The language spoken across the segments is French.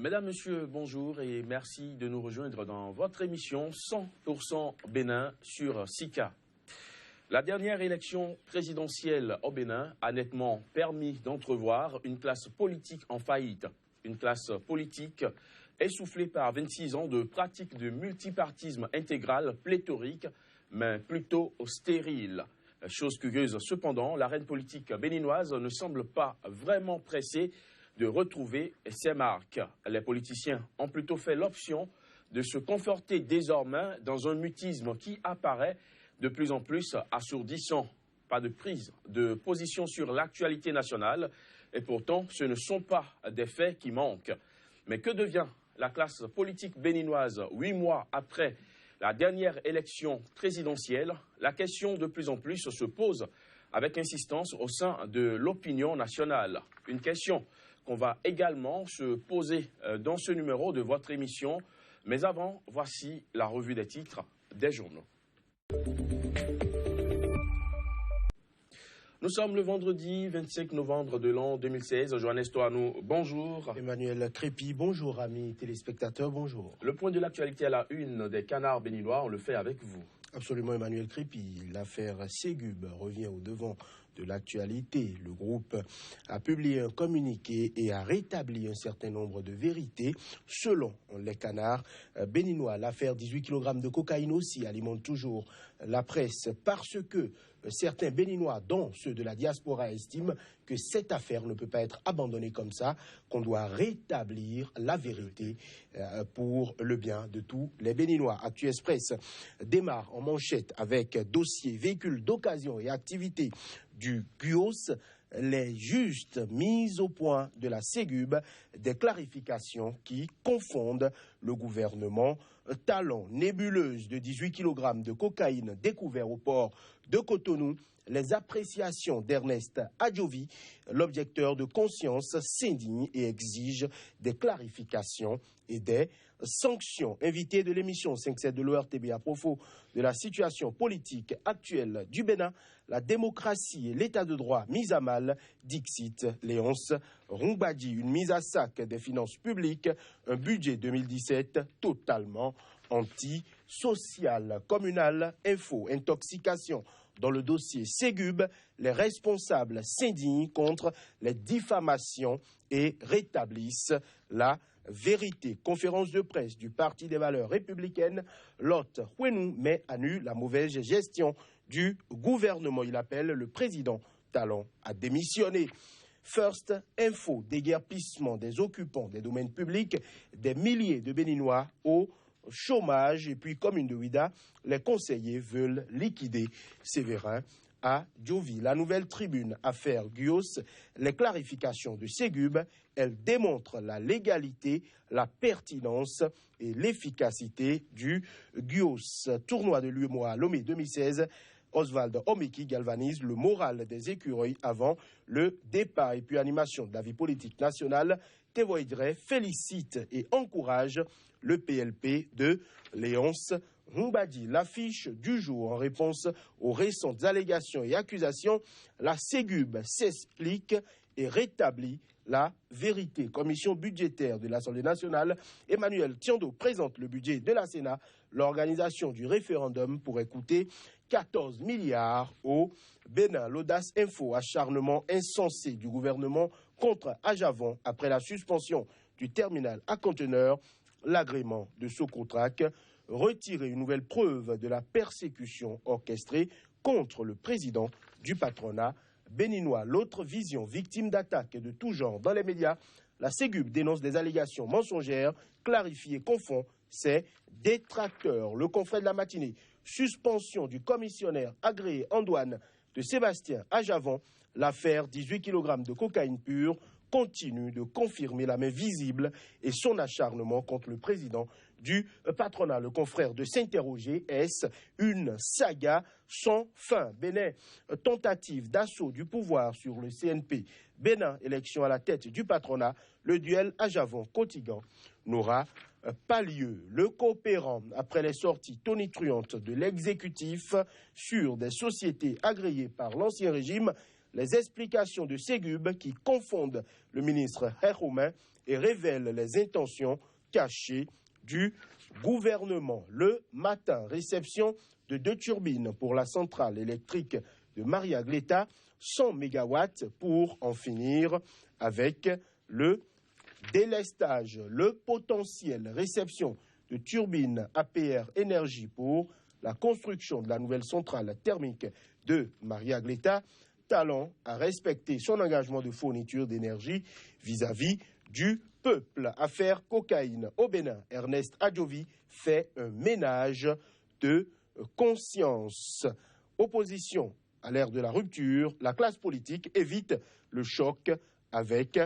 Mesdames, Messieurs, bonjour et merci de nous rejoindre dans votre émission 100% Bénin sur SICA. La dernière élection présidentielle au Bénin a nettement permis d'entrevoir une classe politique en faillite. Une classe politique essoufflée par 26 ans de pratiques de multipartisme intégral pléthorique, mais plutôt stérile. Chose curieuse cependant, l'arène politique béninoise ne semble pas vraiment pressée de retrouver ses marques. Les politiciens ont plutôt fait l'option de se conforter désormais dans un mutisme qui apparaît de plus en plus assourdissant. Pas de prise de position sur l'actualité nationale et pourtant ce ne sont pas des faits qui manquent. Mais que devient la classe politique béninoise 8 mois après la dernière élection présidentielle? La question de plus en plus se pose avec insistance au sein de l'opinion nationale. Une question qu'on va également se poser dans ce numéro de votre émission. Mais avant, voici la revue des titres des journaux. Nous sommes le vendredi 25 novembre de l'an 2016. Johannes Toanou, bonjour. Emmanuel Crépy, bonjour amis téléspectateurs, bonjour. Le point de l'actualité à la une des canards béninois, on le fait avec vous. Absolument Emmanuel Crépy, l'affaire Ségub revient au devant de l'actualité. Le groupe a publié un communiqué et a rétabli un certain nombre de vérités. Selon les canards béninois, l'affaire 18 kg de cocaïne aussi alimente toujours la presse parce que certains béninois, dont ceux de la diaspora, estiment que cette affaire ne peut pas être abandonnée comme ça, qu'on doit rétablir la vérité pour le bien de tous les béninois. Actu Express démarre en manchette avec dossier véhicules d'occasion et activités du GUOS, les justes mises au point de la Ségub, des clarifications qui confondent le gouvernement. Talon, nébuleuse de 18 kg de cocaïne découvert au port de Cotonou, les appréciations d'Ernest Adjovi, l'objecteur de conscience s'indigne et exige des clarifications et des sanctions. Invité de l'émission 5-7 de l'ORTB à propos de la situation politique actuelle du Bénin, la démocratie et l'état de droit mis à mal, dixit Léonce Rumbadi, une mise à sac des finances publiques, un budget 2017 totalement anti-social. Communal, info, intoxication. Dans le dossier Ségub, les responsables s'indignent contre les diffamations et rétablissent la vérité. Conférence de presse du Parti des valeurs républicaines, Lot Huenou met à nu la mauvaise gestion du gouvernement. Il appelle le président Talon à démissionner. First Info, déguerpissement des occupants des domaines publics, des milliers de Béninois au chômage. Et puis, commune de Ouida, les conseillers veulent liquider Séverin à Djovi. La nouvelle tribune, affaire GUOS, les clarifications de Ségub, elles démontrent la légalité, la pertinence et l'efficacité du GUOS. Tournoi de l'UEMOA Lomé 2016, Oswald Omeki galvanise le moral des écureuils avant le départ. Et puis animation de la vie politique nationale, Tevoidre félicite et encourage le PLP de Léonce Rumbadi. L'affiche du jour en réponse aux récentes allégations et accusations, la Ségub s'explique et rétablit la vérité. Commission budgétaire de l'Assemblée nationale, Emmanuel Tiando présente le budget de la Sénat. L'organisation du référendum pourrait coûter 14 milliards au Bénin. L'audace info, acharnement insensé du gouvernement contre Ajavon après la suspension du terminal à conteneurs, l'agrément de Socotrac, retirer une nouvelle preuve de la persécution orchestrée contre le président du patronat béninois. L'autre vision, victime d'attaques de tout genre dans les médias, la Ségub dénonce des allégations mensongères, clarifie et confond ses détracteurs. Le confrère de la matinée, suspension du commissionnaire agréé en douane de Sébastien Ajavon, l'affaire 18 kg de cocaïne pure continue de confirmer la main visible et son acharnement contre le président du patronat. Le confrère de s'interroger, est-ce une saga sans fin? Bénin, tentative d'assaut du pouvoir sur le CNP. Bénin, élection à la tête du patronat. Le duel Ajavon-Cotigan n'aura pas lieu. Le coopérant, après les sorties tonitruantes de l'exécutif sur des sociétés agréées par l'ancien régime, les explications de Ségub qui confondent le ministre Héroumain et révèlent les intentions cachées du gouvernement. Le matin, réception de 2 turbines pour la centrale électrique de Maria Gleta, 100 MW pour en finir avec le délestage. Le potentiel réception de turbines APR Énergie pour la construction de la nouvelle centrale thermique de Maria Gleta. Talon a respecté son engagement de fourniture d'énergie vis-à-vis du peuple. Affaire cocaïne au Bénin, Ernest Adjovi fait un ménage de conscience. Opposition à l'ère de la rupture, la classe politique évite le choc avec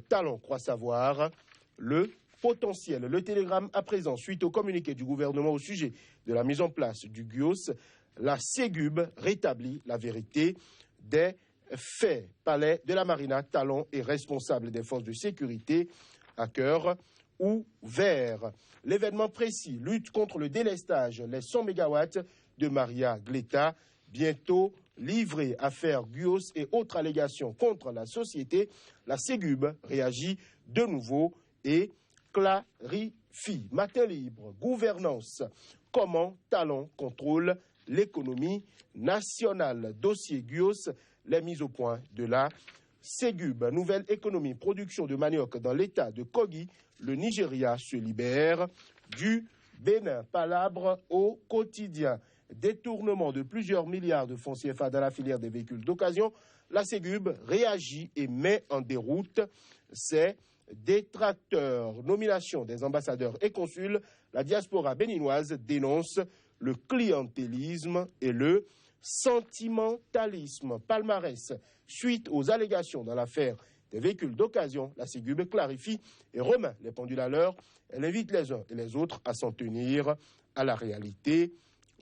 Talon, croit savoir le potentiel. Le télégramme à présent, suite au communiqué du gouvernement au sujet de la mise en place du GUOS, la Ségub rétablit la vérité des faits. Palais de la Marina, Talon est responsable des forces de sécurité à cœur ouvert. L'événement précis, lutte contre le délestage, les 100 MW de Maria Gleta, bientôt livré. Affaire GUOS et autres allégations contre la société, la Ségub réagit de nouveau et clarifie. Matin libre, gouvernance, comment Talon contrôle l'économie nationale. Dossier GUOS, les mises au point de la Ségub. Nouvelle économie, production de manioc dans l'état de Kogi, le Nigeria se libère du Bénin. Palabre au quotidien. Détournement de plusieurs milliards de fonds CFA dans la filière des véhicules d'occasion. La Ségub réagit et met en déroute ses détracteurs. Nomination des ambassadeurs et consuls. La diaspora béninoise dénonce le clientélisme et le sentimentalisme. Palmarès, suite aux allégations dans l'affaire des véhicules d'occasion, la Ségub clarifie et remet les pendules à l'heure. Elle invite les uns et les autres à s'en tenir à la réalité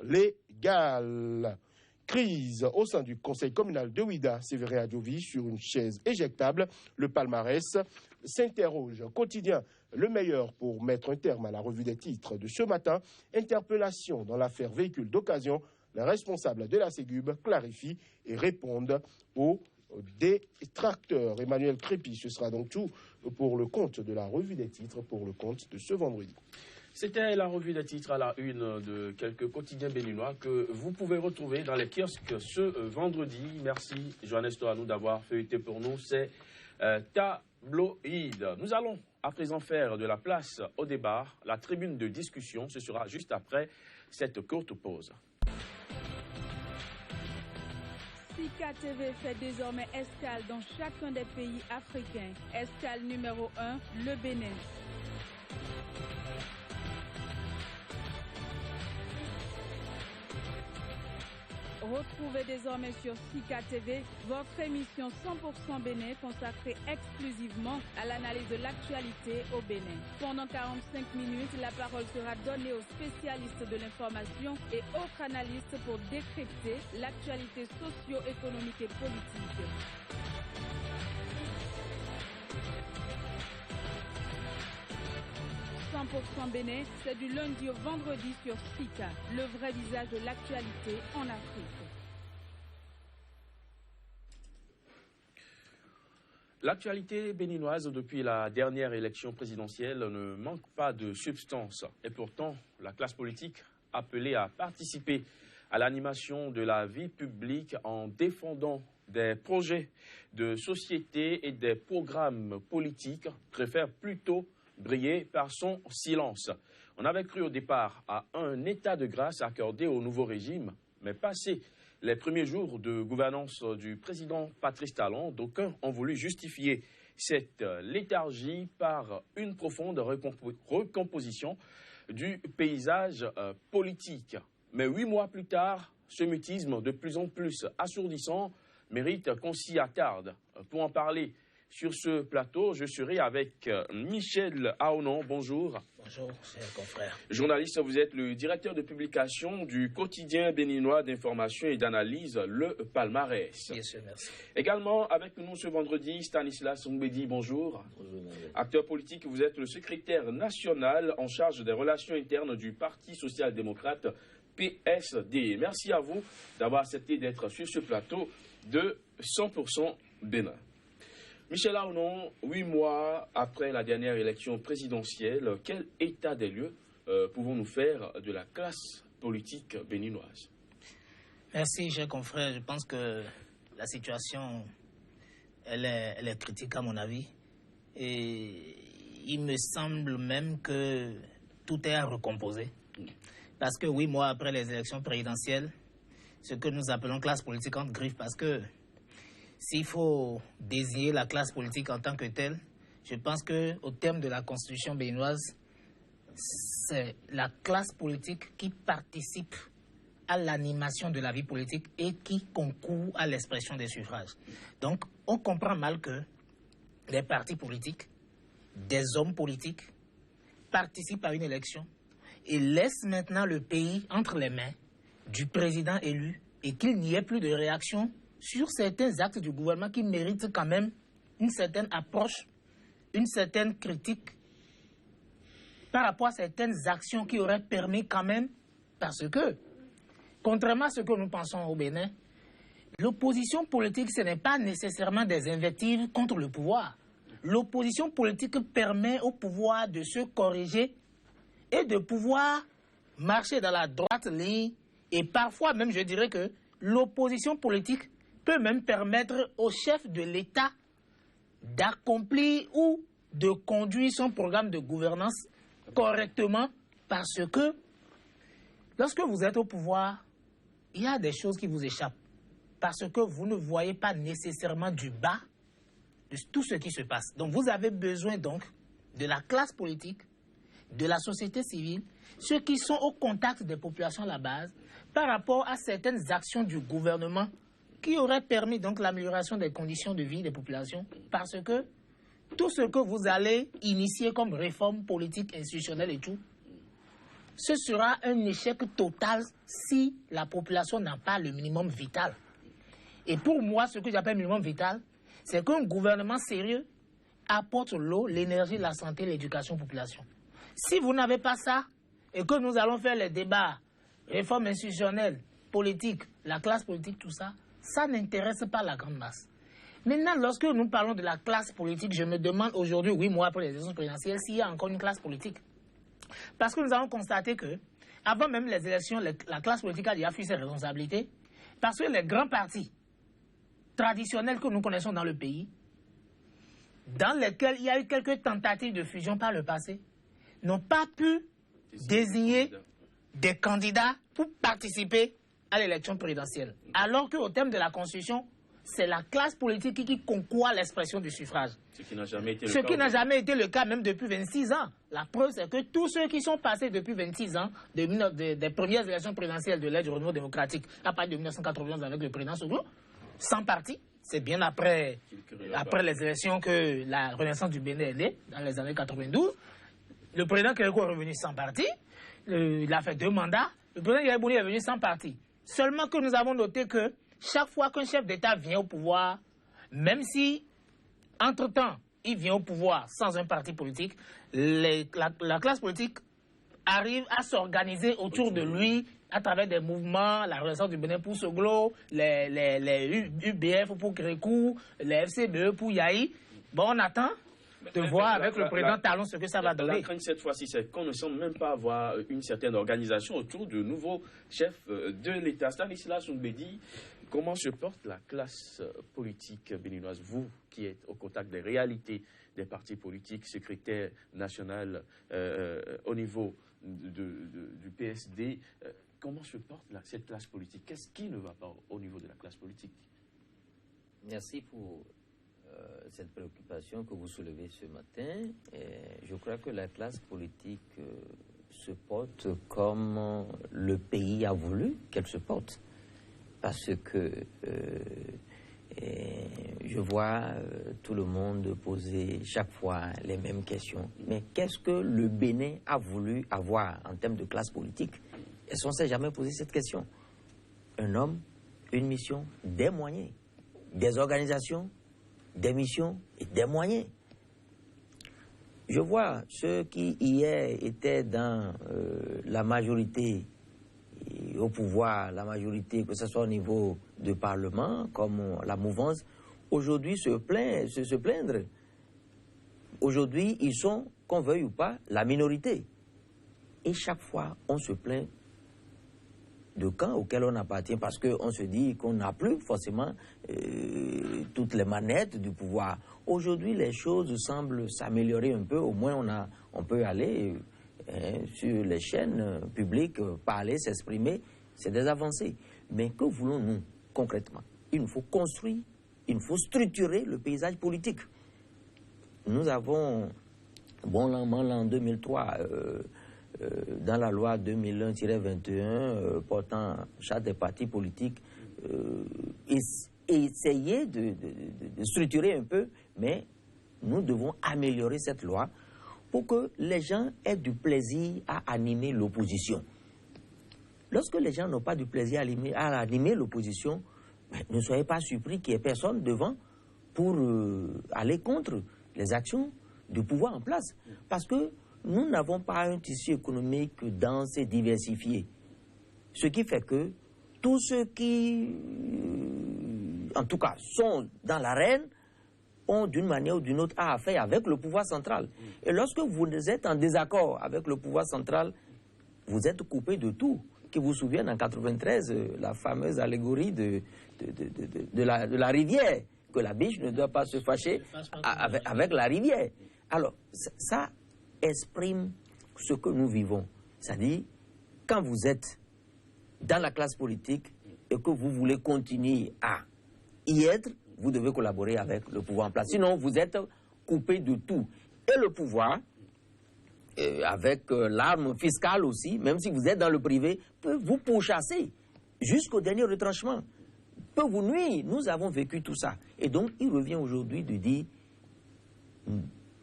légale. Crise au sein du conseil communal de Ouida, Sévérin Adjovi sur une chaise éjectable. Le palmarès s'interroge. Quotidien, le meilleur pour mettre un terme à la revue des titres de ce matin. Interpellation dans l'affaire véhicule d'occasion. Les responsables de la Ségub clarifient et répondent aux détracteurs. Emmanuel Crépy, ce sera donc tout pour le compte de la revue des titres pour le compte de ce vendredi. C'était la revue des titres à la une de quelques quotidiens béninois que vous pouvez retrouver dans les kiosques ce vendredi. Merci Johannes Toanou d'avoir feuilleté pour nous ces tabloïds. Nous allons à présent faire de la place au débat, la tribune de discussion. Ce sera juste après cette courte pause. Sika TV fait désormais escale dans chacun des pays africains. Escale numéro 1, le Bénin. Retrouvez désormais sur Sika TV votre émission 100% Bénin consacrée exclusivement à l'analyse de l'actualité au Bénin. Pendant 45 minutes, la parole sera donnée aux spécialistes de l'information et autres analystes pour décrypter l'actualité socio-économique et politique. « 100% Bénin, c'est du lundi au vendredi sur Sika, le vrai visage de l'actualité en Afrique. L'actualité béninoise depuis la dernière élection présidentielle ne manque pas de substance. Et pourtant, la classe politique appelée à participer à l'animation de la vie publique en défendant des projets de société et des programmes politiques préfère plutôt briller par son silence. On avait cru au départ à un état de grâce accordé au nouveau régime, mais passé les premiers jours de gouvernance du président Patrice Talon, d'aucuns ont voulu justifier cette léthargie par une profonde recomposition du paysage politique. Mais 8 mois plus tard, ce mutisme de plus en plus assourdissant mérite qu'on s'y attarde. Pour en parler sur ce plateau, je serai avec Michel Aonon. Bonjour. Bonjour, c'est confrère. Journaliste, vous êtes le directeur de publication du quotidien béninois d'information et d'analyse, le Palmarès. Bien sûr, merci. Également avec nous ce vendredi, Stanislas Ngbedi. Bonjour. Bonjour. Acteur politique, vous êtes le secrétaire national en charge des relations internes du Parti social-démocrate PSD. Merci à vous d'avoir accepté d'être sur ce plateau de 100% Bénin. Michel Arnon, 8 mois après la dernière élection présidentielle, quel état des lieux pouvons-nous faire de la classe politique béninoise? Merci, cher confrère. Je pense que la situation, elle est critique à mon avis. Et il me semble même que tout est à recomposer. Parce que 8 mois après les élections présidentielles, ce que nous appelons classe politique entre griffes, parce que s'il faut désigner la classe politique en tant que telle, je pense qu'au terme de la constitution béninoise, c'est la classe politique qui participe à l'animation de la vie politique et qui concourt à l'expression des suffrages. Donc, on comprend mal que les partis politiques, des hommes politiques, participent à une élection et laissent maintenant le pays entre les mains du président élu et qu'il n'y ait plus de réaction sur certains actes du gouvernement qui méritent quand même une certaine approche, une certaine critique par rapport à certaines actions qui auraient permis quand même, parce que, contrairement à ce que nous pensons au Bénin, l'opposition politique, ce n'est pas nécessairement des invectives contre le pouvoir. L'opposition politique permet au pouvoir de se corriger et de pouvoir marcher dans la droite ligne. Et parfois même, je dirais que l'opposition politique peut même permettre au chef de l'État d'accomplir ou de conduire son programme de gouvernance correctement, parce que lorsque vous êtes au pouvoir, il y a des choses qui vous échappent, parce que vous ne voyez pas nécessairement du bas de tout ce qui se passe. Donc vous avez besoin donc de la classe politique, de la société civile, ceux qui sont au contact des populations à la base, par rapport à certaines actions du gouvernement qui auraient permis donc l'amélioration des conditions de vie des populations, parce que tout ce que vous allez initier comme réforme politique, institutionnelle et tout, ce sera un échec total si la population n'a pas le minimum vital. Et pour moi, ce que j'appelle minimum vital, c'est qu'un gouvernement sérieux apporte l'eau, l'énergie, la santé, l'éducation aux populations. Si vous n'avez pas ça, et que nous allons faire les débats, réforme institutionnelle, politique, la classe politique, tout ça, ça n'intéresse pas la grande masse. Maintenant, lorsque nous parlons de la classe politique, je me demande aujourd'hui, 8 mois après les élections présidentielles, s'il y a encore une classe politique. Parce que nous avons constaté que, avant même les élections, la classe politique a déjà fui ses responsabilités, parce que les grands partis traditionnels que nous connaissons dans le pays, dans lesquels il y a eu quelques tentatives de fusion par le passé, n'ont pas pu désigner des candidats pour participer à l'élection présidentielle. Alors qu'au terme de la Constitution, c'est la classe politique qui concourt à l'expression du suffrage. Ce qui n'a jamais été le cas même depuis 26 ans. La preuve, c'est que tous ceux qui sont passés depuis 26 ans des premières élections présidentielles de l'aide du renouveau démocratique, à partir de 1991 avec le président Soglo, sans parti, c'est bien après les élections que la renaissance du Bénin est née, dans les années 92. Le président Kérékou est revenu sans parti. Il a fait 2 mandats. Le président Yabouni est venu sans parti. Seulement que nous avons noté que chaque fois qu'un chef d'État vient au pouvoir, même si, entre-temps, il vient au pouvoir sans un parti politique, la classe politique arrive à s'organiser autour de lui à travers des mouvements, la Renaissance du Bénin pour Soglo, les UBF pour Kérékou, les FCBE pour Yahi. Bon, on attend de voir avec le président Talon ce que ça va donner. La crainte cette fois-ci, c'est qu'on ne semble même pas avoir une certaine organisation autour de nouveaux chefs de l'État. Stanislas Mbedi, comment se porte la classe politique béninoise, vous qui êtes au contact des réalités des partis politiques, secrétaire national au niveau du PSD, comment se porte cette classe politique? Qu'est-ce qui ne va pas au niveau de la classe politique? Merci pour cette préoccupation que vous soulevez ce matin. Je crois que la classe politique se porte comme le pays a voulu qu'elle se porte. Parce que je vois tout le monde poser chaque fois les mêmes questions. Mais qu'est-ce que le Bénin a voulu avoir en termes de classe politique? Est-ce qu'on ne s'est jamais posé cette question? Un homme, une mission, des moyens, des organisations, des missions et des moyens. Je vois ceux qui hier étaient dans la majorité au pouvoir, la majorité, que ce soit au niveau de parlement, comme la mouvance, aujourd'hui se plaindre. Aujourd'hui, ils sont, qu'on veuille ou pas, la minorité. Et chaque fois, on se plaint de camp auquel on appartient parce qu'on se dit qu'on n'a plus forcément toutes les manettes du pouvoir. Aujourd'hui, les choses semblent s'améliorer un peu. Au moins, on peut aller sur les chaînes publiques, parler, s'exprimer. C'est des avancées. Mais que voulons-nous concrètement? Il nous faut construire, il nous faut structurer le paysage politique. Nous avons, en 2003, dans la loi 2001-21 portant charte des partis politiques, essayer de structurer un peu, mais nous devons améliorer cette loi pour que les gens aient du plaisir à animer l'opposition. Lorsque les gens n'ont pas du plaisir à animer l'opposition, ne soyez pas surpris qu'il n'y ait personne devant pour aller contre les actions du pouvoir en place. Parce que nous n'avons pas un tissu économique dense et diversifié. Ce qui fait que tous ceux qui, en tout cas, sont dans l'arène, ont d'une manière ou d'une autre affaire avec le pouvoir central. Et lorsque vous êtes en désaccord avec le pouvoir central, vous êtes coupé de tout. Qui vous souviennent en 93, la fameuse allégorie de la rivière, que la biche ne doit pas se fâcher avec la rivière. Alors, ça exprime ce que nous vivons. C'est-à-dire, quand vous êtes dans la classe politique et que vous voulez continuer à y être, vous devez collaborer avec le pouvoir en place. Sinon, vous êtes coupé de tout. Et le pouvoir, avec l'arme fiscale aussi, même si vous êtes dans le privé, peut vous pourchasser jusqu'au dernier retranchement, peut vous nuire. Nous avons vécu tout ça. Et donc, il revient aujourd'hui de dire,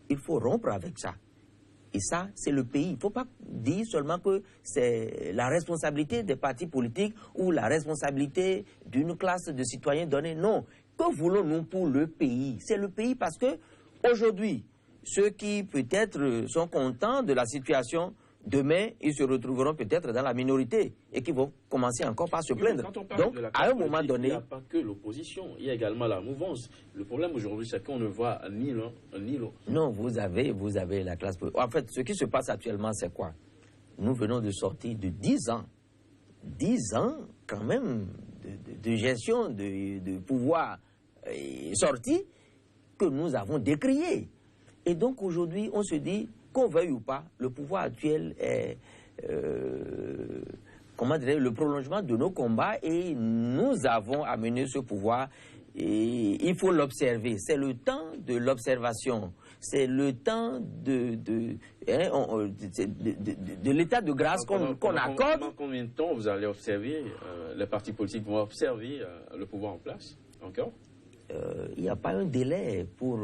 il faut rompre avec ça. Et ça, c'est le pays. Il ne faut pas dire seulement que c'est la responsabilité des partis politiques ou la responsabilité d'une classe de citoyens donnée. Non. Que voulons-nous pour le pays? C'est le pays parce que aujourd'hui, ceux qui peut-être sont contents de la situation, demain, ils se retrouveront peut-être dans la minorité et qui vont commencer encore par se plaindre. Donc, à un moment donné... Il n'y a pas que l'opposition, il y a également la mouvance. Le problème aujourd'hui, c'est qu'on ne voit ni l'un ni l'autre. Non, vous avez la classe politique. En fait, ce qui se passe actuellement, c'est quoi? Nous venons de sortir de 10 ans. 10 ans, quand même, de gestion de pouvoir sorti que nous avons décrié. Et donc aujourd'hui, on se dit, qu'on veuille ou pas, le pouvoir actuel est, le prolongement de nos combats et nous avons amené ce pouvoir et il faut l'observer. C'est le temps de l'observation. C'est le temps de l'état de grâce qu'on accorde. Pendant combien de temps vous allez observer, les partis politiques vont observer le pouvoir en place encore? Il n'y a pas un délai pour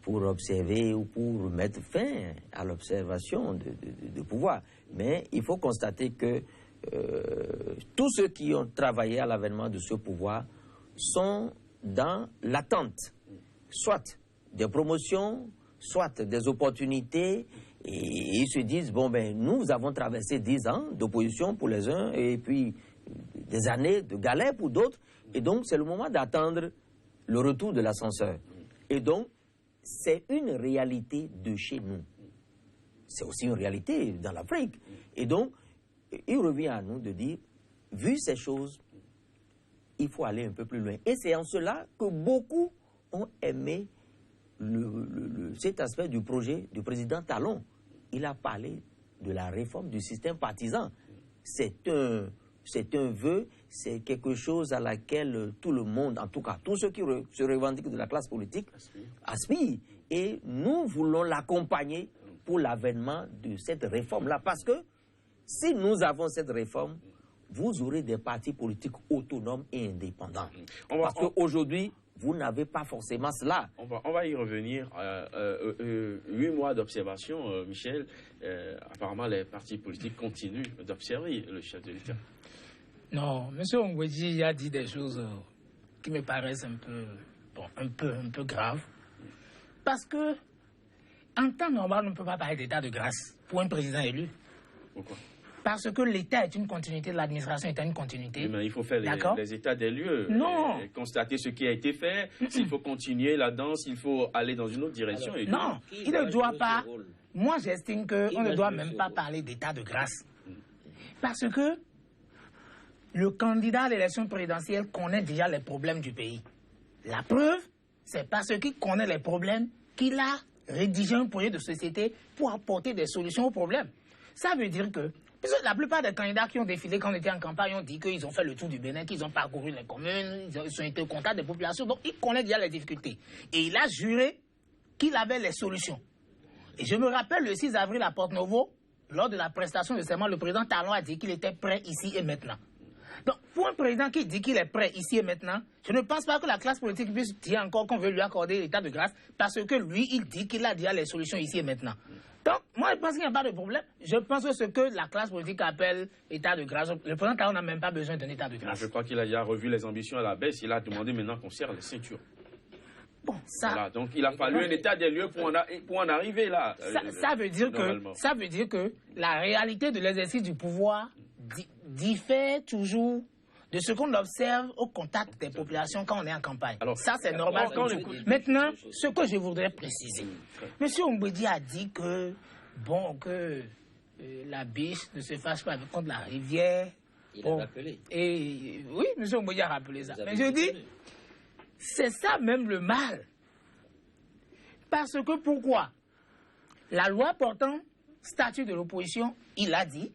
observer ou pour mettre fin à l'observation de pouvoir. Mais il faut constater que tous ceux qui ont travaillé à l'avènement de ce pouvoir sont dans l'attente, soit des promotions, soit des opportunités, et ils se disent, nous avons traversé 10 ans d'opposition pour les uns, et puis des années de galère pour d'autres, et donc c'est le moment d'attendre le retour de l'ascenseur. Et donc, c'est une réalité de chez nous. C'est aussi une réalité dans l'Afrique. Et donc, il revient à nous de dire, vu ces choses, il faut aller un peu plus loin. Et c'est en cela que beaucoup ont aimé cet aspect du projet du président Talon. Il a parlé de la réforme du système partisan. C'est un vœu, c'est quelque chose à laquelle tout le monde, en tout cas tous ceux qui se revendiquent de la classe politique, aspirent. Et nous voulons l'accompagner pour l'avènement de cette réforme-là. Parce que si nous avons cette réforme, vous aurez des partis politiques autonomes et indépendants. Parce qu'aujourd'hui, vous n'avez pas forcément cela. On va y revenir. 8 mois d'observation, Michel. Apparemment, les partis politiques continuent d'observer le chef de l'État. Non, M. Ongweji a dit des choses qui me paraissent un peu graves. Parce que, en temps normal, on ne peut pas parler d'état de grâce pour un président élu. Pourquoi? Parce que l'État est une continuité, l'administration est une continuité. Mais il faut faire les états des lieux. Non. Constater ce qui a été fait. S'il faut continuer là-dedans, s'il faut aller dans une autre direction. Alors, non, il ne doit pas. Moi, j'estime qu'on ne doit même pas parler d'état de grâce. Parce que le candidat à l'élection présidentielle connaît déjà les problèmes du pays. La preuve, c'est parce qu'il connaît les problèmes qu'il a rédigé un projet de société pour apporter des solutions aux problèmes. Ça veut dire que la plupart des candidats qui ont défilé quand on était en campagne ont dit qu'ils ont fait le tour du Bénin, qu'ils ont parcouru les communes, ils ont été au contact des populations. Donc, il connaît déjà les difficultés. Et il a juré qu'il avait les solutions. Et je me rappelle le 6 avril à Porte-Novo, lors de la prestation de serment, le président Talon a dit qu'il était prêt ici et maintenant. Donc, pour un président qui dit qu'il est prêt ici et maintenant, je ne pense pas que la classe politique puisse dire encore qu'on veut lui accorder l'état de grâce, parce que lui, il dit qu'il a déjà les solutions ici et maintenant. Donc, moi, je pense qu'il n'y a pas de problème. Je pense que ce que la classe politique appelle état de grâce, le président Talon n'a même pas besoin d'un état de grâce. Je crois qu'il a déjà revu les ambitions à la baisse. Il a demandé maintenant qu'on serre les ceintures. Bon, ça... Voilà, donc il a fallu un état des lieux pour en arriver là. Ça veut dire que la réalité de l'exercice du pouvoir diffère toujours de ce qu'on observe au contact des populations quand on est en campagne. Alors, ça, c'est normal. Maintenant, ce que je voudrais préciser. M. Oumbedi a dit que, la biche ne se fâche pas contre la rivière. Il a rappelé. Et oui, M. Oumbedi a rappelé ça. Mais je dis, c'est ça même le mal. Parce que pourquoi? La loi portant statut de l'opposition, il a dit,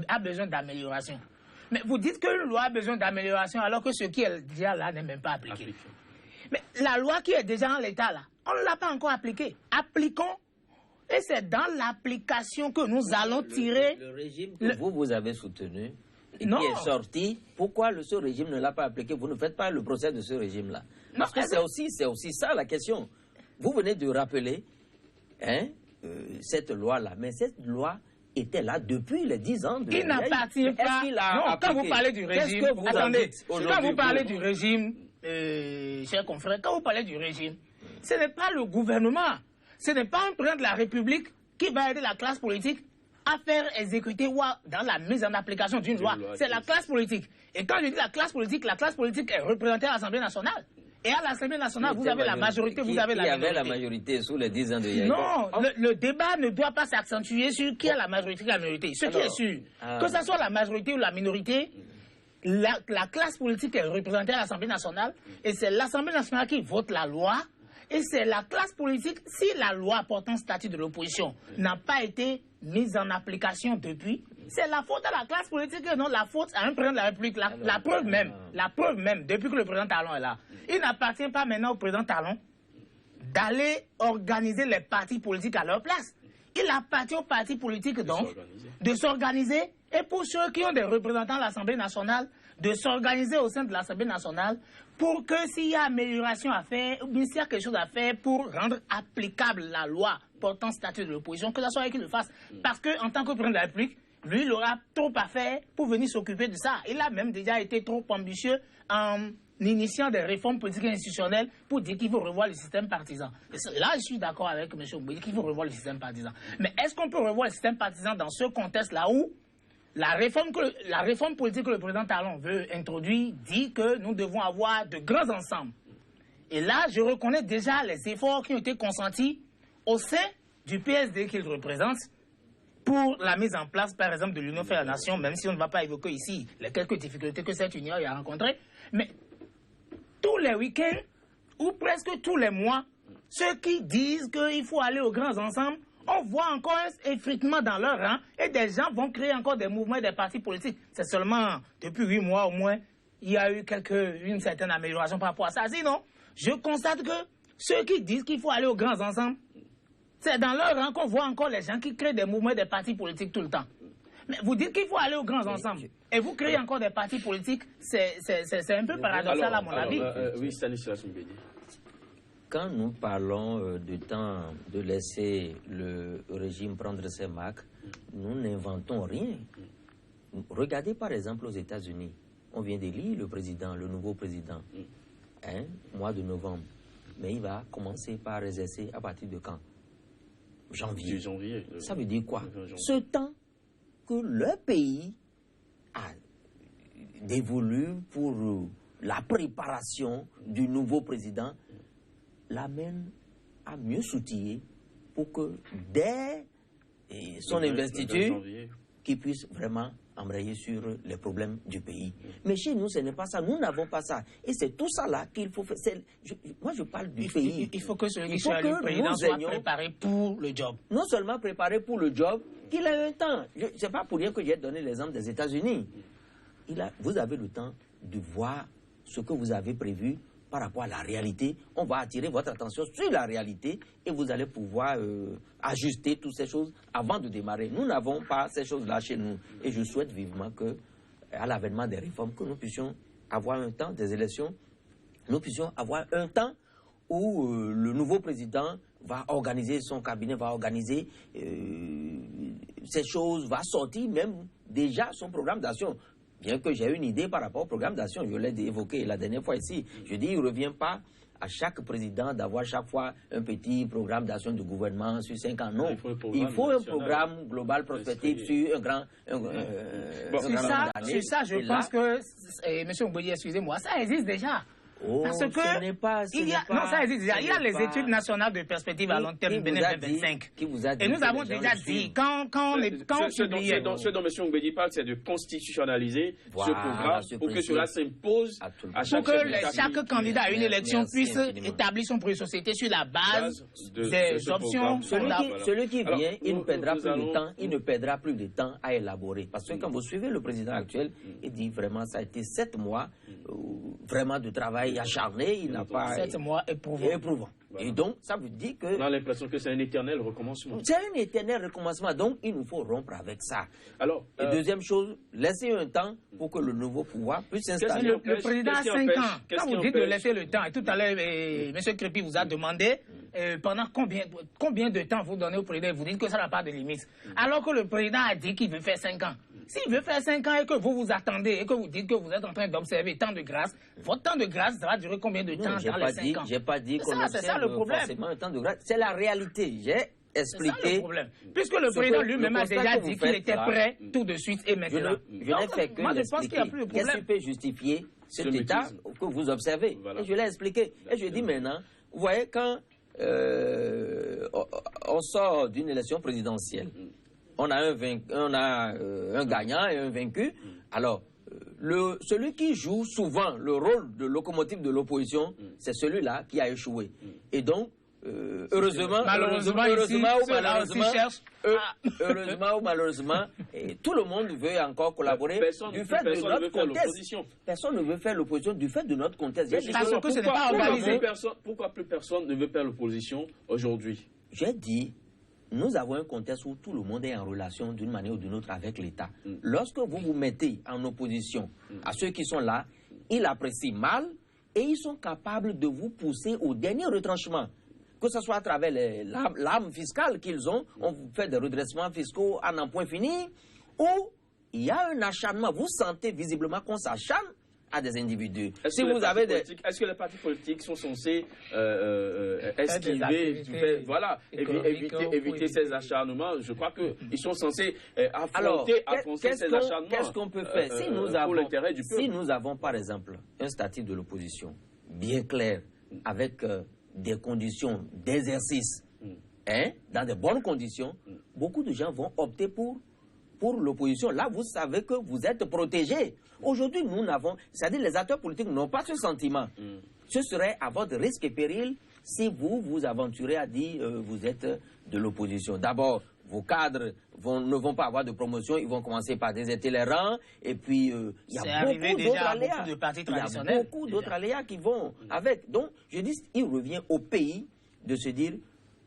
a besoin d'amélioration. Mais vous dites qu'une loi a besoin d'amélioration alors que ce qui est déjà là n'est même pas appliqué. Mais la loi qui est déjà en l'état là, on ne l'a pas encore appliquée. Appliquons. Et c'est dans l'application que nous allons tirer... Le régime que vous avez soutenu, qui non. est sorti, pourquoi ce régime ne l'a pas appliqué? Vous ne faites pas le procès de ce régime-là. Parce que c'est aussi ça la question. Vous venez de rappeler cette loi-là. Mais cette loi était là depuis les 10 ans. Il n'appartient pas... Non, quand vous parlez du régime... Attendez, quand vous parlez du régime, chers confrères, quand vous parlez du régime, ce n'est pas le gouvernement, ce n'est pas un président de la République qui va aider la classe politique à faire exécuter ou dans la mise en application d'une loi. C'est la classe politique. Et quand je dis la classe politique est représentée à l'Assemblée nationale. Et à l'Assemblée nationale, vous avez la majorité, vous avez la minorité. Qui avait la majorité sous les 10 ans de Yaïba? Non, le débat ne doit pas s'accentuer sur qui a la majorité et la minorité. Ce qui est sûr, que ce soit la majorité ou la minorité, la classe politique est représentée à l'Assemblée nationale et c'est l'Assemblée nationale qui vote la loi. Et c'est la classe politique, si la loi portant statut de l'opposition n'a pas été mise en application depuis, c'est la faute à la classe politique et non la faute à un président de la République. La preuve même, depuis que le président Talon est là, il n'appartient pas maintenant au président Talon d'aller organiser les partis politiques à leur place. Il appartient aux partis politiques donc de s'organiser et pour ceux qui ont des représentants à l'Assemblée nationale, de s'organiser au sein de l'Assemblée nationale pour que s'il y a amélioration à faire, ou bien s'il y a quelque chose à faire pour rendre applicable la loi portant statut de l'opposition, que ce soit eux qui le fassent. Parce qu'en tant que président de la République, lui, il aura trop à faire pour venir s'occuper de ça. Il a même déjà été trop ambitieux en initiant des réformes politiques et institutionnelles pour dire qu'il faut revoir le système partisan. Et là, je suis d'accord avec M. Oumbedi qu'il faut revoir le système partisan. Mais est-ce qu'on peut revoir le système partisan dans ce contexte-là où la réforme politique que le président Talon veut introduire dit que nous devons avoir de grands ensembles. Et là, je reconnais déjà les efforts qui ont été consentis au sein du PSD qu'il représente pour la mise en place, par exemple, de l'Union fait la Nation, même si on ne va pas évoquer ici les quelques difficultés que cette union a rencontrées. Mais tous les week-ends, ou presque tous les mois, ceux qui disent qu'il faut aller aux grands ensembles, on voit encore un effritement dans leur rang et des gens vont créer encore des mouvements et des partis politiques. C'est seulement depuis 8 mois au moins, il y a eu une certaine amélioration par rapport à ça. Sinon, je constate que ceux qui disent qu'il faut aller aux grands ensembles, c'est dans leur rang qu'on voit encore les gens qui créent des mouvements et des partis politiques tout le temps. Mais vous dites qu'il faut aller aux grands ensembles et vous créez encore des partis politiques, c'est un peu paradoxal à mon avis. Oui, Stanislas Oumbedi. Quand nous parlons du temps de laisser le régime prendre ses marques, nous n'inventons rien. Regardez par exemple aux États-Unis. On vient d'élire le nouveau président, mois de novembre. Mais il va commencer par exercer à partir de quand? Janvier. Janvier. Ça veut dire quoi? Ce temps que le pays a dévolu pour la préparation du nouveau président l'amène à mieux s'outiller pour que dès son investiture, qu'il puisse vraiment embrayer sur les problèmes du pays. Mais chez nous, ce n'est pas ça. Nous n'avons pas ça. Et c'est tout ça là qu'il faut faire. Moi, je parle du pays. Il faut que celui qui soit le président soit préparé pour le job. Non seulement préparé pour le job, qu'il ait un temps. Ce n'est pas pour rien que j'ai donné l'exemple des États-Unis. Vous avez le temps de voir ce que vous avez prévu par rapport à la réalité. On va attirer votre attention sur la réalité et vous allez pouvoir ajuster toutes ces choses avant de démarrer. Nous n'avons pas ces choses-là chez nous. Et je souhaite vivement qu'à l'avènement des réformes, que nous puissions avoir un temps des élections, nous puissions avoir un temps où le nouveau président va organiser son cabinet, va organiser ces choses, va sortir même déjà son programme d'action. Bien que j'ai une idée par rapport au programme d'action, je l'ai évoqué la dernière fois ici. Je dis, il ne revient pas à chaque président d'avoir chaque fois un petit programme d'action du gouvernement sur 5 ans. Non, il faut un programme global prospectif sur un grand... Sur ça, je pense que, M. Mboye, excusez-moi, ça existe déjà. Parce que ça existe déjà. Il y a les études nationales de perspective à long terme Bénin 2025. Et nous avons déjà dit, quand on publiait... Ce dont M. Mboye parle, c'est de constitutionnaliser ce programme pour que cela s'impose à chaque pour que chaque candidat à une élection puisse établir son projet de société sur la base des options. Celui qui vient, il ne perdra plus de temps. Il ne perdra plus de temps à élaborer. Parce que quand vous suivez le président actuel, il dit vraiment, ça a été 7 mois vraiment de travail acharné, il n'a pas... 7 mois éprouvant. Et donc, ça veut dire que... On a l'impression que c'est un éternel recommencement. C'est un éternel recommencement, donc il nous faut rompre avec ça. Alors, et deuxième chose, laisser un temps pour que le nouveau pouvoir puisse s'installer. Le président a 5 ans. Quand vous dites de laisser le temps, et tout à l'heure, M. Crépi vous a demandé pendant combien de temps vous donnez au président, vous dites que ça n'a pas de limite. Alors que le président a dit qu'il veut faire 5 ans. S'il veut faire 5 ans et que vous vous attendez et que vous dites que vous êtes en train d'observer temps de grâce, votre temps de grâce, ça va durer combien de temps dans les 5 ans? J'ai pas dit qu'on observe forcément un temps de grâce. C'est la réalité. J'ai expliqué. C'est ça le problème. Puisque le président lui-même a déjà dit qu'il était prêt tout de suite et maintenant. Je n'ai fait que moi, je pense qu'il n'y a plus de problème. Qu'est-ce qui peut justifier cet état que vous observez? Voilà. Et je l'ai expliqué. Et je dis maintenant, vous voyez, quand on sort d'une élection présidentielle, on a un gagnant et un vaincu. Alors, celui qui joue souvent le rôle de locomotive de l'opposition, c'est celui-là qui a échoué. Et donc, heureusement ou malheureusement, tout le monde veut encore collaborer du fait de notre contexte. Personne ne veut faire l'opposition du fait de notre contexte. Parce que ce n'est pas organisé. Pourquoi plus personne ne veut faire l'opposition aujourd'hui? J'ai dit, nous avons un contexte où tout le monde est en relation d'une manière ou d'une autre avec l'État. Lorsque vous vous mettez en opposition à ceux qui sont là, ils apprécient mal et ils sont capables de vous pousser au dernier retranchement. Que ce soit à travers l'arme fiscale qu'ils ont, on fait des redressements fiscaux à n'en point fini, ou il y a un acharnement. Vous sentez visiblement qu'on s'acharne à des individus. Est-ce que les partis politiques sont censés esquiver, éviter ces acharnements? Je crois qu'ils sont censés affronter ces acharnements. Qu'est-ce qu'on peut faire si nous avons, par exemple, un statut de l'opposition bien clair, avec des conditions d'exercice, dans de bonnes conditions, beaucoup de gens vont opter pour l'opposition. Là, vous savez que vous êtes protégés. Aujourd'hui, nous n'avons... C'est-à-dire les acteurs politiques n'ont pas ce sentiment. Ce serait à votre risque et péril si vous vous aventurez à dire vous êtes de l'opposition. D'abord, vos cadres ne vont pas avoir de promotion, ils vont commencer par déserter les rangs, et puis il y a beaucoup d'autres aléas. Il y a beaucoup d'autres aléas qui vont avec. Donc, je dis, il revient au pays de se dire,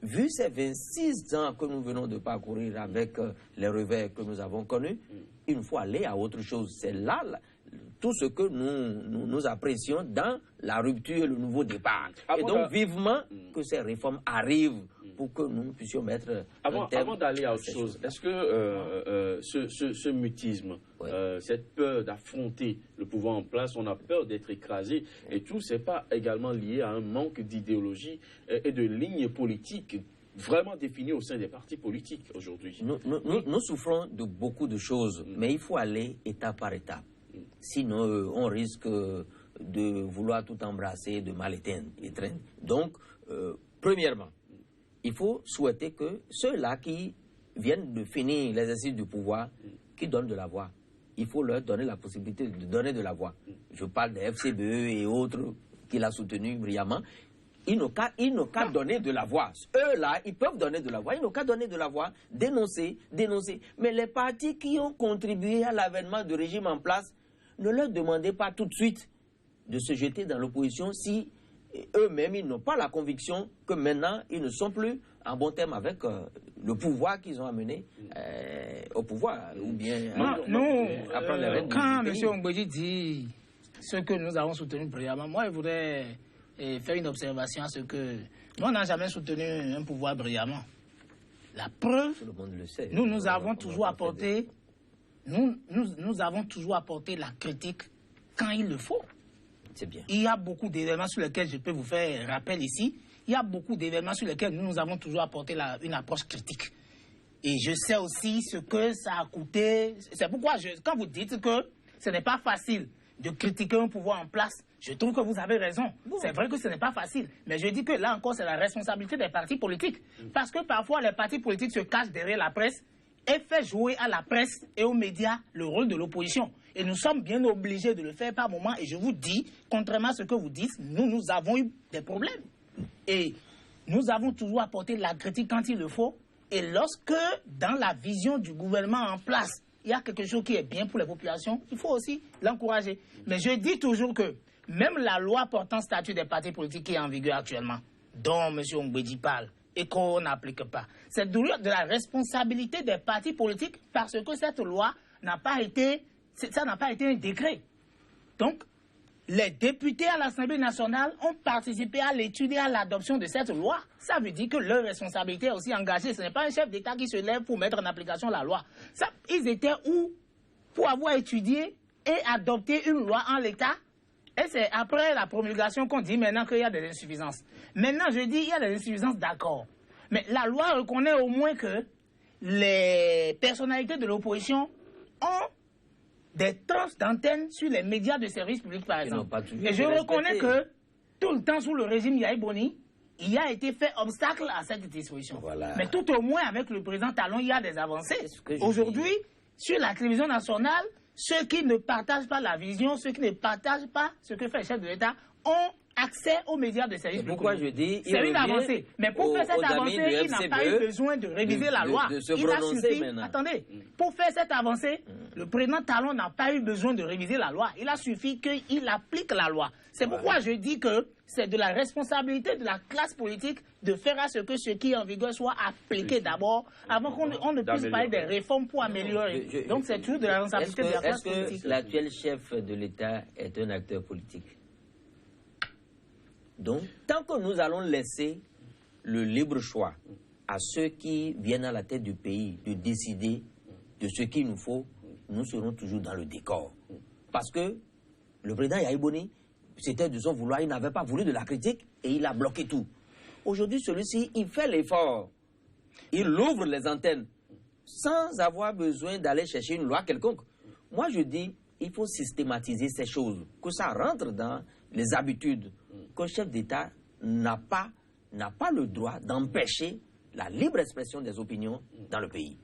vu ces 26 ans que nous venons de parcourir avec les revers que nous avons connus, il faut aller à autre chose. C'est là tout ce que nous apprécions dans la rupture et le nouveau départ. Et donc, vivement que ces réformes arrivent pour que nous puissions mettre Avant d'aller à autre chose, est-ce que ce mutisme, cette peur d'affronter le pouvoir en place, on a peur d'être écrasé, et tout, c'est pas également lié à un manque d'idéologie et de ligne politique vraiment définie au sein des partis politiques aujourd'hui. Nous souffrons de beaucoup de choses, mais il faut aller étape par étape. Sinon, on risque de vouloir tout embrasser, de mal étreindre. Donc, premièrement, il faut souhaiter que ceux-là qui viennent de finir l'exercice du pouvoir, qui donnent de la voix, il faut leur donner la possibilité de donner de la voix. Je parle des FCBE et autres qu'il a soutenus brillamment. Ils n'ont qu'à donner de la voix. Eux-là, ils peuvent donner de la voix. Ils n'ont qu'à donner de la voix, dénoncer. Mais les partis qui ont contribué à l'avènement du régime en place, ne leur demandez pas tout de suite de se jeter dans l'opposition si eux-mêmes, ils n'ont pas la conviction que maintenant, ils ne sont plus en bon terme avec le pouvoir qu'ils ont amené au pouvoir. Ou bien quand M. Ongbeji dit ce que nous avons soutenu brillamment, moi, je voudrais faire une observation à ce que nous, on n'a jamais soutenu un pouvoir brillamment. La preuve, tout le monde le sait. Nous avons toujours apporté la critique quand il le faut. C'est bien. Il y a beaucoup d'événements sur lesquels je peux vous faire rappel ici. Il y a beaucoup d'événements sur lesquels nous avons toujours apporté une approche critique. Et je sais aussi ce que ça a coûté. C'est pourquoi, quand vous dites que ce n'est pas facile de critiquer un pouvoir en place, je trouve que vous avez raison. Bon. C'est vrai que ce n'est pas facile. Mais je dis que là encore, c'est la responsabilité des partis politiques. Parce que parfois, les partis politiques se cachent derrière la presse et fait jouer à la presse et aux médias le rôle de l'opposition. Et nous sommes bien obligés de le faire par moment. Et je vous dis, contrairement à ce que vous dites, nous avons eu des problèmes. Et nous avons toujours apporté la critique quand il le faut. Et lorsque, dans la vision du gouvernement en place, il y a quelque chose qui est bien pour les populations, il faut aussi l'encourager. Mais je dis toujours que même la loi portant statut des partis politiques qui est en vigueur actuellement, dont M. Ongbeji parle, et qu'on n'applique pas, c'est de la responsabilité des partis politiques parce que cette loi n'a pas été un décret. Donc, les députés à l'Assemblée nationale ont participé à l'étude et à l'adoption de cette loi. Ça veut dire que leur responsabilité est aussi engagée. Ce n'est pas un chef d'État qui se lève pour mettre en application la loi. Ils étaient où pour avoir étudié et adopté une loi en l'état? Et c'est après la promulgation qu'on dit maintenant qu'il y a des insuffisances. Maintenant, je dis il y a des insuffisances, d'accord. Mais la loi reconnaît au moins que les personnalités de l'opposition ont des temps d'antenne sur les médias de service public, par exemple. Et je reconnais que tout le temps, sous le régime Yahi Boni, il y a été fait obstacle à cette disposition. Voilà. Mais tout au moins, avec le président Talon, il y a des avancées. Aujourd'hui, sur la télévision nationale, ceux qui ne partagent pas la vision, ceux qui ne partagent pas ce que fait le chef de l'État, ont accès aux médias de service public. Pourquoi je dis c'est une avancée. Mais pour faire cette avancée, il n'a pas eu besoin de réviser la loi. Il a suffi. Attendez, pour faire cette avancée, le président Talon n'a pas eu besoin de réviser la loi. Il a suffi qu'il applique la loi. C'est pourquoi je dis que c'est de la responsabilité de la classe politique de faire à ce que ce qui est en vigueur soit appliqué d'abord, avant qu'on ne puisse parler des réformes pour améliorer. Donc c'est toujours de la responsabilité de la classe politique. Est-ce que l'actuel chef de l'État est un acteur politique? Donc, tant que nous allons laisser le libre choix à ceux qui viennent à la tête du pays de décider de ce qu'il nous faut, nous serons toujours dans le décor. Parce que le président Yahi Boni, c'était de son vouloir, il n'avait pas voulu de la critique et il a bloqué tout. Aujourd'hui, celui-ci, il fait l'effort. Il ouvre les antennes sans avoir besoin d'aller chercher une loi quelconque. Moi, je dis, il faut systématiser ces choses, que ça rentre dans les habitudes, qu'un chef d'État n'a pas le droit d'empêcher la libre expression des opinions dans le pays.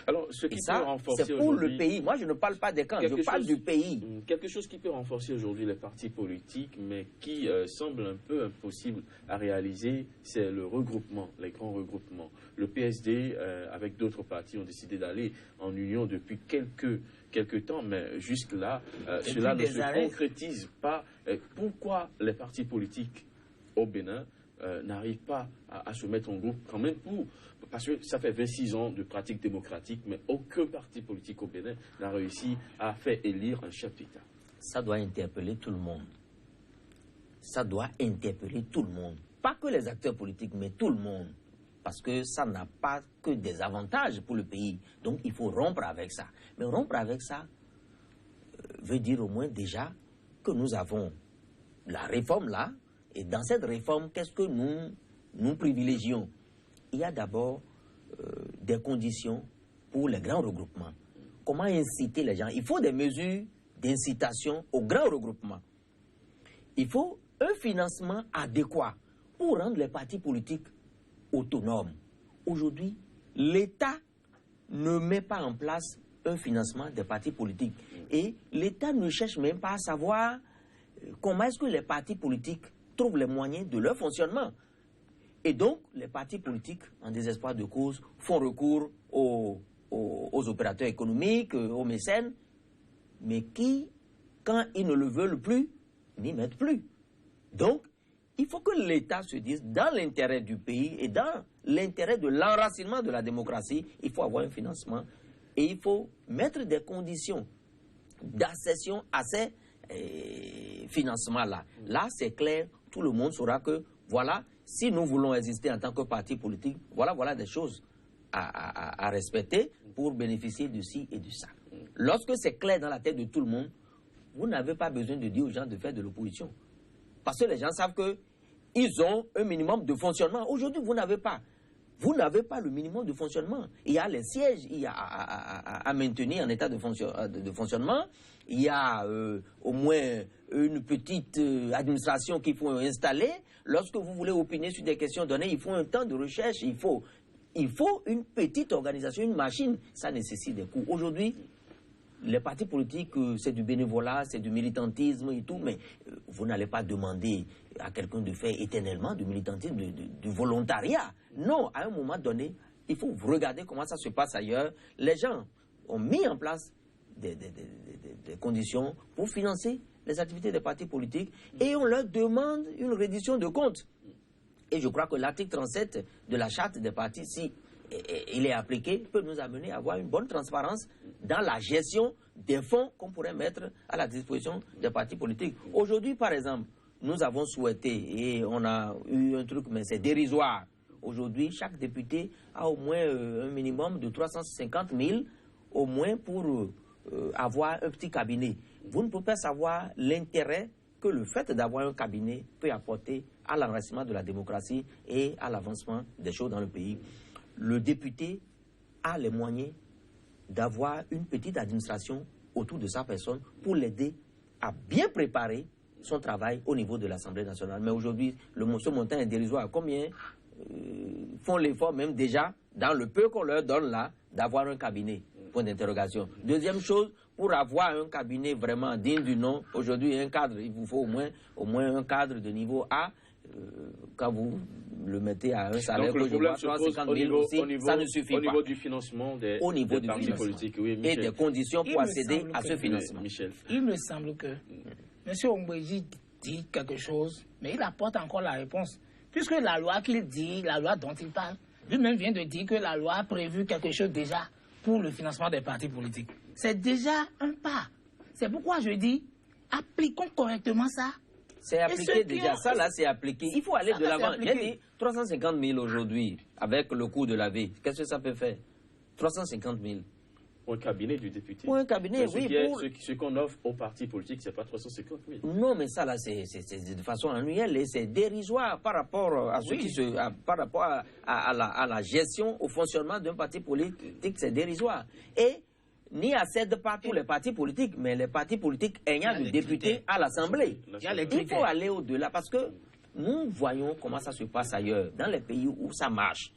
Alors, ce qui peut renforcer c'est pour le pays. Moi, je ne parle pas des camps, je parle du pays. Quelque chose qui peut renforcer aujourd'hui les partis politiques, mais qui semble un peu impossible à réaliser, c'est le regroupement, les grands regroupements. Le PSD, avec d'autres partis, ont décidé d'aller en union depuis quelques temps, mais jusque-là, cela ne se concrétise pas. Pourquoi les partis politiques au Bénin n'arrivent pas à se mettre en groupe quand même parce que ça fait 26 ans de pratique démocratique, mais aucun parti politique au Bénin n'a réussi à faire élire un chef d'État. Ça doit interpeller tout le monde. Ça doit interpeller tout le monde. Pas que les acteurs politiques, mais tout le monde. Parce que ça n'a pas que des avantages pour le pays. Donc il faut rompre avec ça. Mais rompre avec ça veut dire au moins déjà que nous avons la réforme là. Et dans cette réforme, qu'est-ce que nous privilégions? il y a d'abord des conditions pour les grands regroupements. Comment inciter les gens? Il faut des mesures d'incitation aux grands regroupements. Il faut un financement adéquat pour rendre les partis politiques autonomes. Aujourd'hui, l'État ne met pas en place un financement des partis politiques. Et l'État ne cherche même pas à savoir comment est-ce que les partis politiques trouvent les moyens de leur fonctionnement. Et donc, les partis politiques, en désespoir de cause, font recours aux opérateurs économiques, aux mécènes, mais qui, quand ils ne le veulent plus, n'y mettent plus. Donc, il faut que l'État se dise, dans l'intérêt du pays et dans l'intérêt de l'enracinement de la démocratie, il faut avoir un financement et il faut mettre des conditions d'accession à ces financements-là. Là, c'est clair, tout le monde saura que, voilà, si nous voulons exister en tant que parti politique, voilà des choses à respecter pour bénéficier de ci et de ça. Lorsque c'est clair dans la tête de tout le monde, vous n'avez pas besoin de dire aux gens de faire de l'opposition. Parce que les gens savent qu'ils ont un minimum de fonctionnement. Aujourd'hui, vous n'avez pas. Vous n'avez pas le minimum de fonctionnement. Il y a les sièges, il y a à maintenir en état de fonctionnement. Il y a au moins une petite administration qu'il faut installer. Lorsque vous voulez opiner sur des questions données, il faut un temps de recherche. Il faut une petite organisation, une machine. Ça nécessite des coûts. Aujourd'hui, les partis politiques, c'est du bénévolat, c'est du militantisme et tout, mais vous n'allez pas demander à quelqu'un de faire éternellement du militantisme, du volontariat. Non, à un moment donné, il faut regarder comment ça se passe ailleurs. Les gens ont mis en place des conditions pour financer les activités des partis politiques et on leur demande une reddition de comptes. Et je crois que l'article 37 de la charte des partis, si il est appliqué, peut nous amener à avoir une bonne transparence dans la gestion des fonds qu'on pourrait mettre à la disposition des partis politiques. Aujourd'hui, par exemple, nous avons souhaité, et on a eu un truc, mais c'est dérisoire. Aujourd'hui, chaque député a au moins un minimum de 350 000, au moins pour avoir un petit cabinet. Vous ne pouvez pas savoir l'intérêt que le fait d'avoir un cabinet peut apporter à l'enracinement de la démocratie et à l'avancement des choses dans le pays. Le député a les moyens d'avoir une petite administration autour de sa personne pour l'aider à bien préparer son travail au niveau de l'Assemblée nationale. Mais aujourd'hui, ce montant est dérisoire. Combien font l'effort même déjà, dans le peu qu'on leur donne là, d'avoir un cabinet? Point d'interrogation. Deuxième chose, pour avoir un cabinet vraiment digne du nom, aujourd'hui un cadre, il vous faut au moins un cadre de niveau A. Quand vous le mettez à un salaire que je vois 350 000 aussi, ça ne suffit pas. Au niveau du financement des partis politiques, oui, et des conditions pour accéder à ce financement. Michel. Il me semble que M. Ongweji dit quelque chose, mais il apporte encore la réponse. Puisque la loi qu'il dit, la loi dont il parle, lui-même vient de dire que la loi a prévu quelque chose déjà pour le financement des partis politiques. C'est déjà un pas. C'est pourquoi je dis, appliquons correctement ça. C'est appliqué déjà, ça là c'est appliqué. Il faut aller de l'avant. J'ai dit 350 000 aujourd'hui, avec le coût de la vie. Qu'est-ce que ça peut faire? 350 000. Pour un cabinet du député. Pour un cabinet, oui. Ce qu'on offre aux partis politiques, c'est pas 350 000. Non, mais ça là, c'est de façon annuelle et c'est dérisoire par rapport à ce par rapport à la gestion, au fonctionnement d'un parti politique, c'est dérisoire. Et n'y accèdent pas tous les partis politiques, mais les partis politiques ayant des députés à l'Assemblée. Il faut aller au-delà parce que nous voyons comment ça se passe ailleurs, dans les pays où ça marche.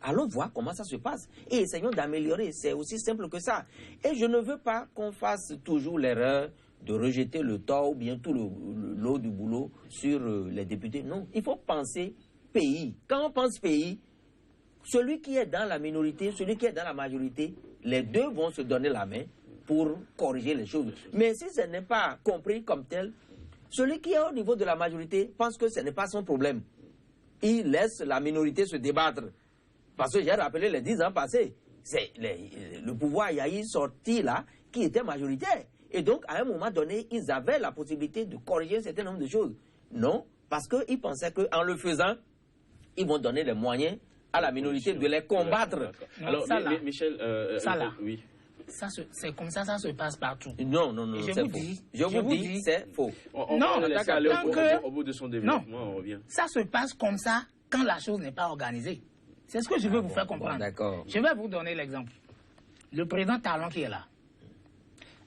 Allons voir comment ça se passe et essayons d'améliorer. C'est aussi simple que ça. Et je ne veux pas qu'on fasse toujours l'erreur de rejeter le tort ou bien tout le lot du boulot sur les députés. Non, il faut penser pays. Quand on pense pays, celui qui est dans la minorité, celui qui est dans la majorité, les deux vont se donner la main pour corriger les choses. Mais si ce n'est pas compris comme tel, celui qui est au niveau de la majorité pense que ce n'est pas son problème. Il laisse la minorité se débattre. Parce que j'ai rappelé les 10 ans passés, c'est le pouvoir Yahi sorti là qui était majoritaire. Et donc, à un moment donné, ils avaient la possibilité de corriger un certain nombre de choses. Non, parce qu'ils pensaient qu'en le faisant, ils vont donner les moyens à la minorité de les combattre. Alors, ça, là, Michel, ça là, oui. C'est comme ça se passe partout. Non, c'est faux. Je vous dis, c'est faux. Non, au bout de son développement, on revient. Ça se passe comme ça quand la chose n'est pas organisée. C'est ce que je veux vous faire comprendre. Bon, d'accord. Je vais vous donner l'exemple. Le président Talon qui est là,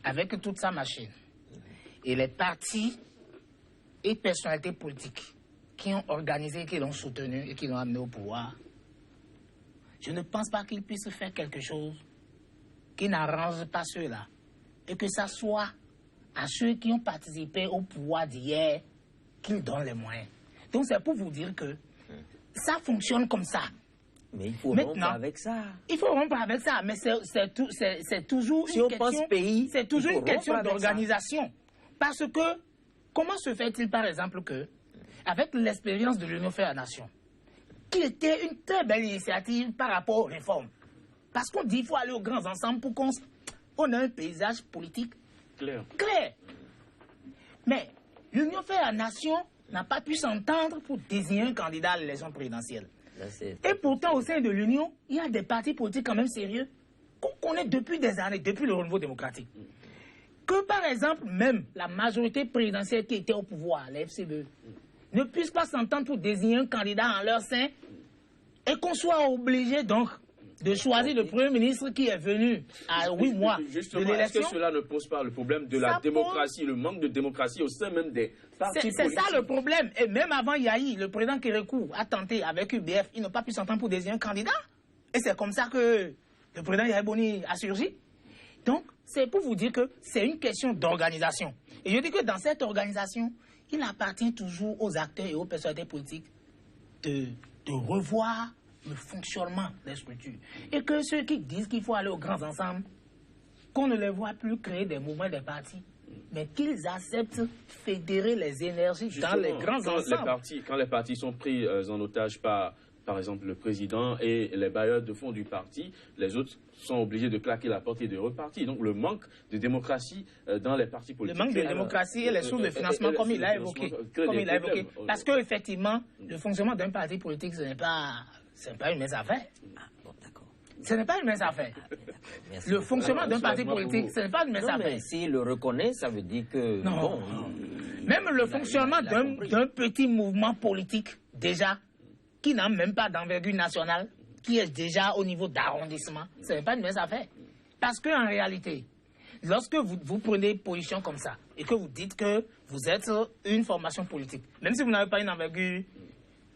avec toute sa machine, et les partis et personnalités politiques qui ont organisé, qui l'ont soutenu et qui l'ont amené au pouvoir, je ne pense pas qu'ils puissent faire quelque chose qui n'arrange pas ceux-là. Et que ça soit à ceux qui ont participé au pouvoir d'hier qu'ils donnent les moyens. Donc c'est pour vous dire que ça fonctionne comme ça. Mais il faut rompre avec ça. Il faut rompre avec ça, mais c'est toujours si une on question, pense pays, c'est toujours une question avec d'organisation. Parce que, comment se fait-il par exemple que, avec l'expérience de l'Union fait la nation, qui était une très belle initiative par rapport aux réformes, parce qu'on dit qu'il faut aller aux grands ensembles pour qu'on ait un paysage politique clair. Mais l'Union fait la nation n'a pas pu s'entendre pour désigner un candidat à l'élection présidentielle. Et pourtant, au sein de l'Union, il y a des partis politiques quand même sérieux qu'on connaît depuis des années, depuis le renouveau démocratique. Que par exemple, même la majorité présidentielle qui était au pouvoir, la FCBE, ne puisse pas s'entendre pour désigner un candidat en leur sein et qu'on soit obligé donc de choisir le Premier ministre qui est venu à 8 mois de l'élection. Est-ce que cela ne pose pas le problème de la démocratie, le manque de démocratie au sein même des partis politiques? C'est ça le problème. Et même avant Yahi, le président Kérékou a tenté avec UBF, ils n'ont pas pu s'entendre pour désigner un candidat. Et c'est comme ça que le président Yahi Boni a surgi. Donc, c'est pour vous dire que c'est une question d'organisation. Et je dis que dans cette organisation, il appartient toujours aux acteurs et aux personnalités politiques de revoir le fonctionnement des structures. Et que ceux qui disent qu'il faut aller aux grands ensembles, qu'on ne les voit plus créer des mouvements des partis, mais qu'ils acceptent fédérer les énergies dans les grands ensembles. Quand les partis sont pris en otage par exemple, le président et les bailleurs de fonds du parti, les autres sont obligés de claquer la porte et de repartir. Donc le manque de démocratie dans les partis politiques. Le manque de démocratie et les sources de financement, comme il a évoqué. Parce qu'effectivement, le fonctionnement d'un parti politique, ce n'est pas une mince affaire. Ce n'est pas une mince affaire. Le fonctionnement d'un parti politique, ce n'est pas une mince affaire. S'il le reconnaît, ça veut dire que... Non. Même le fonctionnement d'un petit mouvement politique, déjà, qui n'a même pas d'envergure nationale, qui est déjà au niveau d'arrondissement, ce n'est pas une mince affaire. Parce qu'en réalité, lorsque vous prenez position comme ça, et que vous dites que vous êtes une formation politique, même si vous n'avez pas une envergure,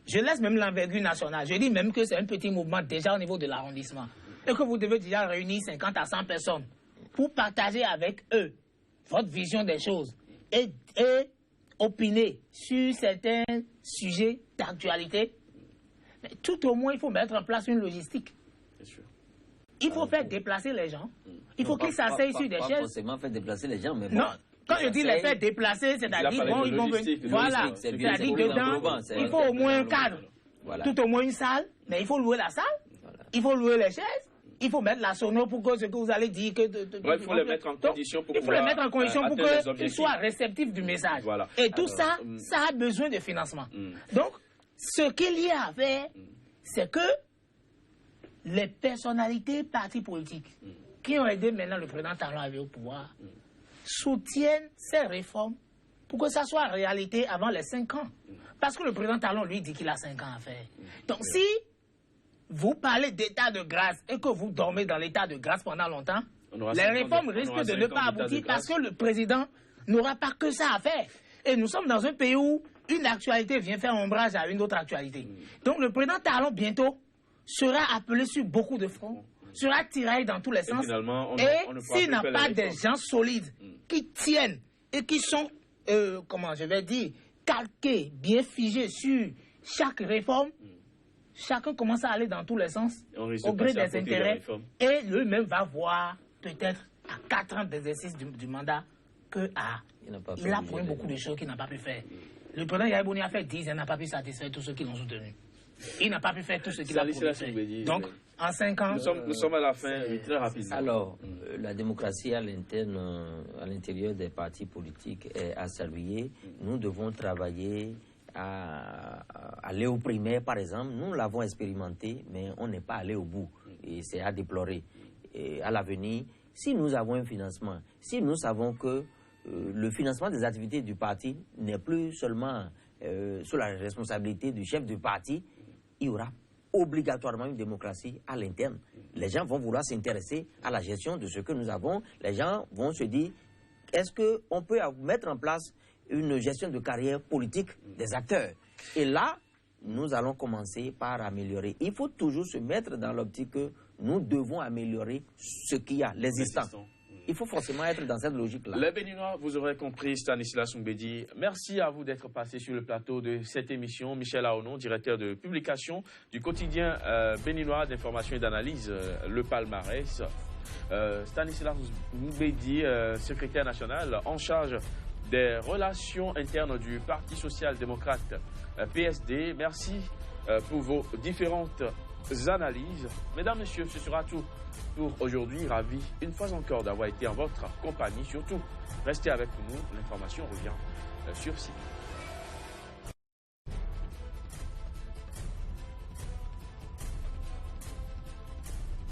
je laisse même l'envergure nationale, je dis même que c'est un petit mouvement déjà au niveau de l'arrondissement, et que vous devez déjà réunir 50 à 100 personnes pour partager avec eux votre vision des choses et opiner sur certains sujets d'actualité. Tout au moins, il faut mettre en place une logistique. Bien sûr. Il faut faire déplacer les gens. Il faut qu'ils s'asseyent sur des chaises. Pas forcément faire déplacer les gens, mais bon. Non, quand je dis les faire déplacer, c'est-à-dire ils vont venir. Voilà, c'est-à-dire dedans, il faut au moins un cadre. Voilà. Tout au moins une salle, mais il faut louer la salle. Voilà. Il faut louer les chaises. Il faut mettre la sono pour que ce que vous allez dire... Il faut les mettre en condition pour qu'ils soient réceptifs du message. Voilà. Et tout ça, ça a besoin de financement. Donc, ce qu'il y a à faire, c'est que les personnalités partis politiques qui ont aidé maintenant le président Talon à arriver au pouvoir soutiennent ces réformes pour que ça soit réalité avant les 5 ans. Parce que le président Talon, lui, dit qu'il a 5 ans à faire. Donc, si vous parlez d'état de grâce et que vous dormez dans l'état de grâce pendant longtemps, les réformes risquent de ne pas aboutir parce que le président n'aura pas que ça à faire. Et nous sommes dans un pays où une actualité vient faire ombrage à une autre actualité. Donc le président Talon, bientôt, sera appelé sur beaucoup de fronts, sera tiraillé dans tous les sens. Et s'il n'a pas des gens solides qui tiennent et qui sont, calqués, bien figés sur chaque réforme, chacun commence à aller dans tous les sens, au gré des intérêts, et lui-même va voir, peut-être, à 4 ans d'exercice du mandat, qu'il a pris beaucoup de choses qu'il n'a pas pu faire. Le président Yahi Boni a fait 10 ans, n'a pas pu satisfaire tous ceux qui l'ont soutenu. Il n'a pas pu faire tout ce qu'il a promis faire. Donc, en 5 ans... Nous sommes à la fin, très rapidement. Alors, la démocratie à l'intérieur des partis politiques est à saluer. Nous devons travailler à aller au primaire, par exemple. Nous l'avons expérimenté, mais on n'est pas allé au bout. Et c'est à déplorer. Et à l'avenir, si nous avons un financement, si nous savons que le financement des activités du parti n'est plus seulement sous la responsabilité du chef du parti, il y aura obligatoirement une démocratie à l'interne. Les gens vont vouloir s'intéresser à la gestion de ce que nous avons. Les gens vont se dire, est-ce qu'on peut mettre en place une gestion de carrière politique des acteurs? Et là, nous allons commencer par améliorer. Il faut toujours se mettre dans l'optique que nous devons améliorer ce qu'il y a, l'existant. Il faut forcément être dans cette logique-là. Les Béninois, vous aurez compris, Stanislas Mbedi. Merci à vous d'être passé sur le plateau de cette émission. Michel Aonon, directeur de publication du quotidien béninois d'information et d'analyse, Le Palmarès. Stanislas Mbedi, secrétaire national en charge des relations internes du Parti social-démocrate PSD. Merci pour vos différentes analyses. Mesdames, Messieurs, ce sera tout pour aujourd'hui. Ravi une fois encore d'avoir été en votre compagnie. Surtout, restez avec nous. L'information revient sur site.